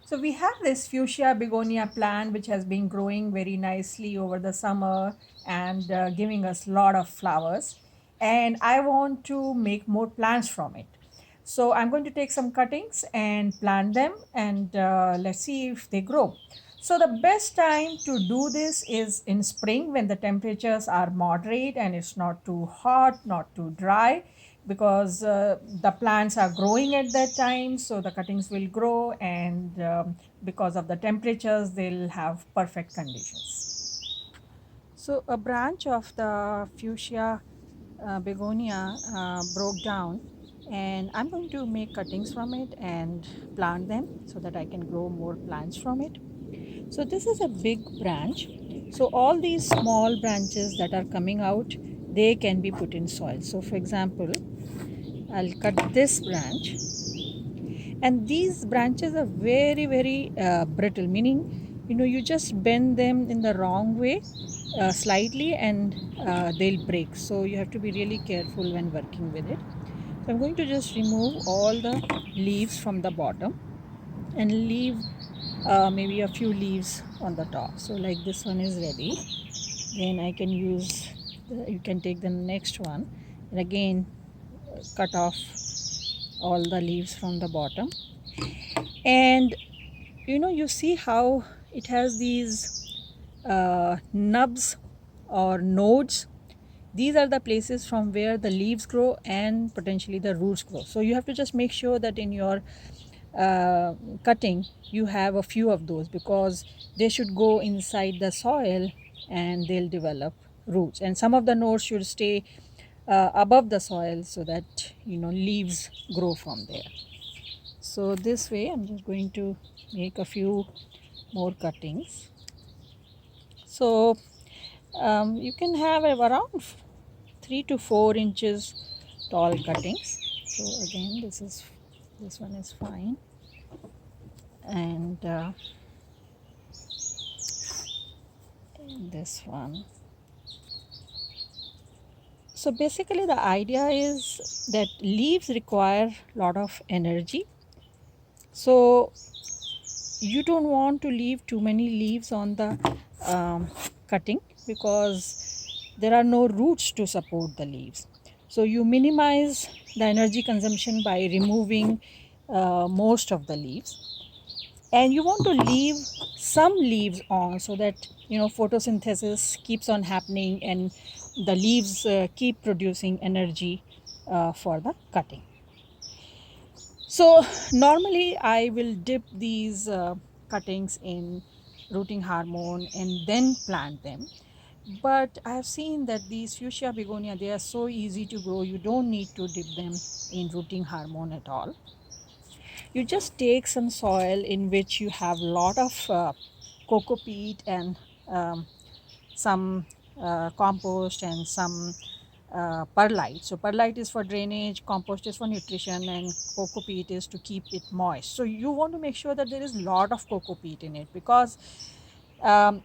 So we have this fuchsia begonia plant which has been growing very nicely over the summer and giving us a lot of flowers. And I want to make more plants from it. So I'm going to take some cuttings and plant them and let's see if they grow. So the best time to do this is in spring when the temperatures are moderate and it's not too hot, not too dry, because the plants are growing at that time, so the cuttings will grow, and because of the temperatures they'll have perfect conditions. So a branch of the fuchsia begonia broke down, and I'm going to make cuttings from it and plant them so that I can grow more plants from it. So this is a big branch. So all these small branches that are coming out, they can be put in soil. So for example, I'll cut this branch, and these branches are very brittle, meaning you just bend them in the wrong way slightly, and they'll break. So you have to be really careful when working with it. So I'm going to just remove all the leaves from the bottom and leave maybe a few leaves on the top. So like this one is ready, then I can use you can take the next one and again cut off all the leaves from the bottom. And you see how it has these nubs or nodes. These are the places from where the leaves grow and potentially the roots grow. So you have to just make sure that in your cutting you have a few of those, because they should go inside the soil and they'll develop roots, and some of the nodes should stay above the soil so that leaves grow from there. So this way I'm just going to make a few more cuttings. So you can have around 3 to 4 inches tall cuttings. So again, this one is fine, and this one. So basically the idea is that leaves require a lot of energy. So you don't want to leave too many leaves on the cutting, because there are no roots to support the leaves. So you minimize the energy consumption by removing most of the leaves, and you want to leave some leaves on so that photosynthesis keeps on happening and the leaves keep producing energy for the cutting. So normally I will dip these cuttings in rooting hormone and then plant them. But I have seen that these fuchsia begonia, they are so easy to grow. You don't need to dip them in rooting hormone at all. You just take some soil in which you have a lot of coco peat and some compost and some perlite. So perlite is for drainage, compost is for nutrition, and coco peat is to keep it moist. So you want to make sure that there is a lot of coco peat in it, because um,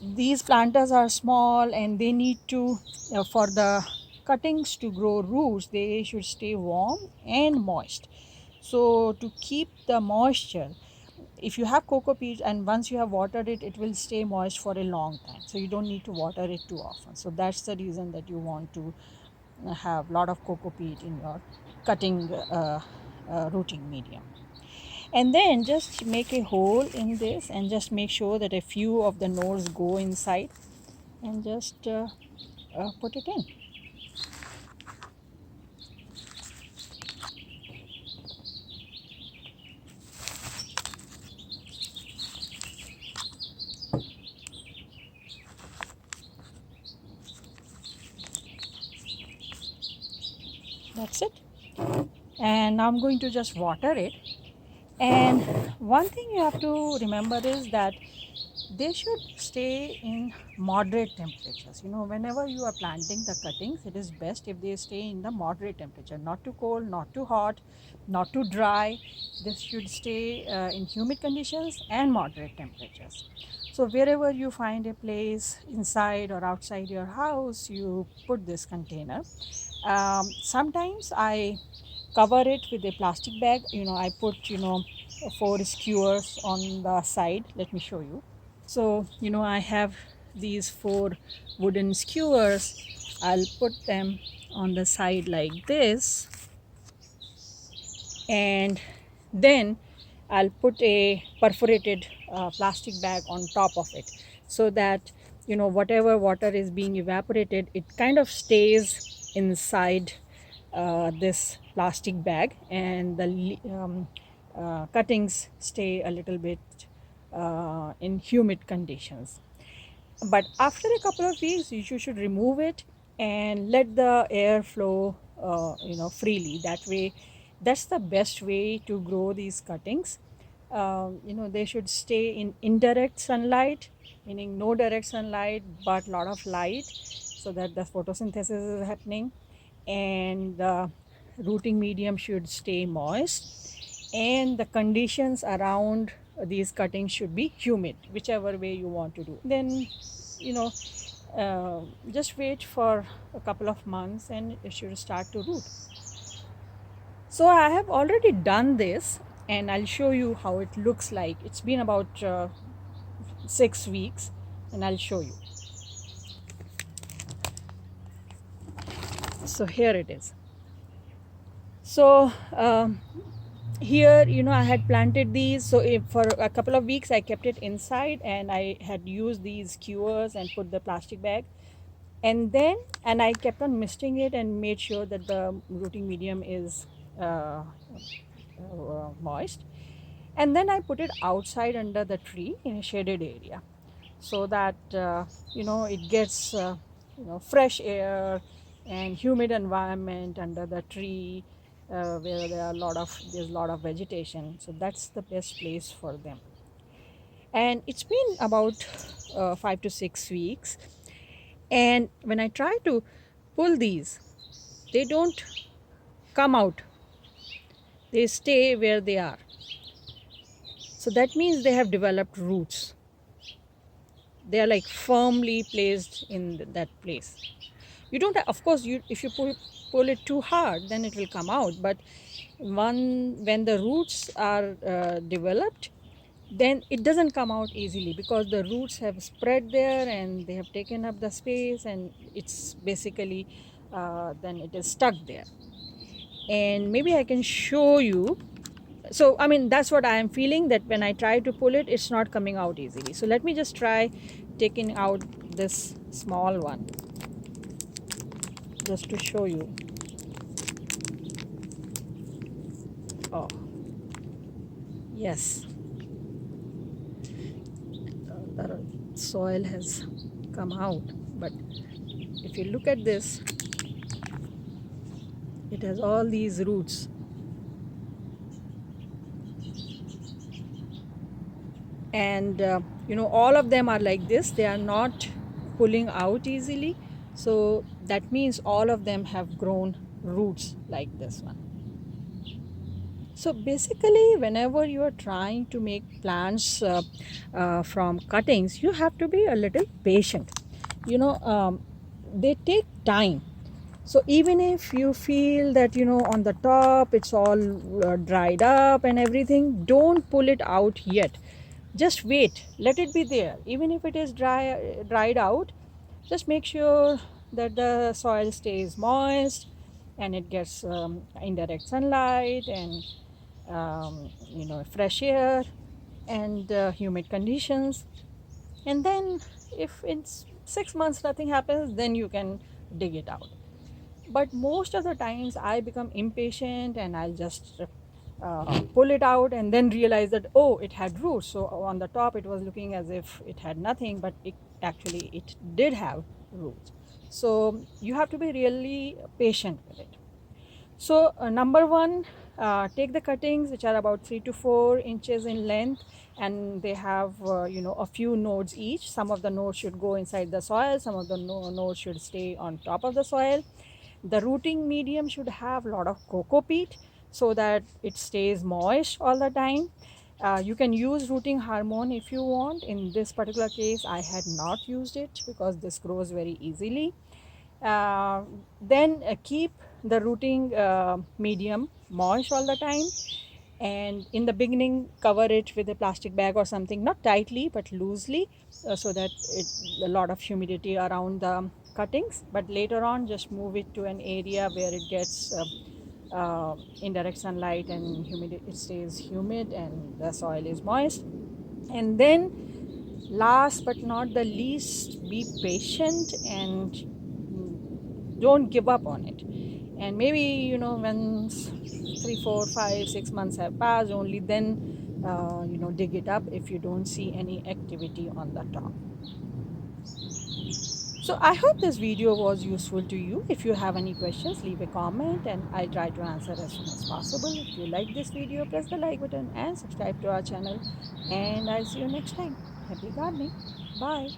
these planters are small and they need to for the cuttings to grow roots, they should stay warm and moist. So to keep the moisture, if you have coco peat and once you have watered it, it will stay moist for a long time, so you don't need to water it too often. So that's the reason that you want to have a lot of coco peat in your cutting rooting medium. And then just make a hole in this and just make sure that a few of the nodes go inside, and just put it in. That's it. And now I'm going to just water it. And one thing you have to remember is that they should stay in moderate temperatures. Whenever you are planting the cuttings, it is best if they stay in the moderate temperature, not too cold, not too hot, not too dry. This should stay in humid conditions and moderate temperatures. So wherever you find a place inside or outside your house, you put this container. Sometimes I cover it with a plastic bag. I put four skewers on the side. Let me show you. So, I have these four wooden skewers. I'll put them on the side like this, and then I'll put a perforated plastic bag on top of it, so that whatever water is being evaporated, it kind of stays inside this plastic bag, and the cuttings stay a little bit in humid conditions. But after a couple of weeks, you should remove it and let the air flow freely. That way, that's the best way to grow these cuttings. They should stay in indirect sunlight, meaning no direct sunlight but lot of light, so that the photosynthesis is happening, and the rooting medium should stay moist, and the conditions around these cuttings should be humid, whichever way you want to do. Then, you know, just wait for a couple of months and it should start to root. So I have already done this, and I'll show you how it looks like. It's been about 6 weeks, and I'll show you. So here it is. So here, I had planted these. So for a couple of weeks I kept it inside, and I had used these skewers and put the plastic bag, and I kept on misting it and made sure that the rooting medium is moist. And then I put it outside under the tree in a shaded area, so that it gets fresh air and humid environment under the tree, where there's a lot of vegetation. So that's the best place for them. And it's been about 5 to 6 weeks, and when I try to pull these, they don't come out, they stay where they are. So that means they have developed roots. They are like firmly placed in that place. You don't have, of course, if you pull it too hard, then it will come out. But when the roots are developed, then it doesn't come out easily, because the roots have spread there and they have taken up the space, and it's basically then it is stuck there. And maybe I can show you. So I mean, that's what I am feeling, that when I try to pull it, it's not coming out easily. So let me just try taking out this small one, just to show you. Oh yes, the soil has come out, but if you look at this, it has all these roots, and all of them are like this. They are not pulling out easily, so that means all of them have grown roots like this one. So basically, whenever you are trying to make plants from cuttings, you have to be a little patient. They take time. So even if you feel that on the top it's all dried up and everything, don't pull it out yet. Just wait, let it be there. Even if it is dried out, just make sure that the soil stays moist and it gets indirect sunlight and fresh air and humid conditions. And then if in 6 months nothing happens, then you can dig it out. But most of the times I become impatient and I'll just pull it out and then realize that, oh, it had roots. So on the top it was looking as if it had nothing, but it did have roots. So you have to be really patient with it. So number one, take the cuttings which are about 3 to 4 inches in length, and they have a few nodes each. Some of the nodes should go inside the soil, some of the nodes should stay on top of the soil. The rooting medium should have a lot of coco peat so that it stays moist all the time. You can use rooting hormone if you want. In this particular case, I had not used it because this grows very easily. Then keep the rooting medium moist all the time. And in the beginning, cover it with a plastic bag or something, not tightly but loosely, so that a lot of humidity around the cuttings. But later on, just move it to an area where it gets indirect sunlight and it stays humid and the soil is moist. And then, last but not the least, be patient and don't give up on it. And maybe, when 3, 4, 5, 6 months have passed, only then dig it up if you don't see any activity on the top. So I hope this video was useful to you. If you have any questions, leave a comment and I'll try to answer as soon as possible. If you like this video, press the like button and subscribe to our channel, and I'll see you next time. Happy gardening. Bye.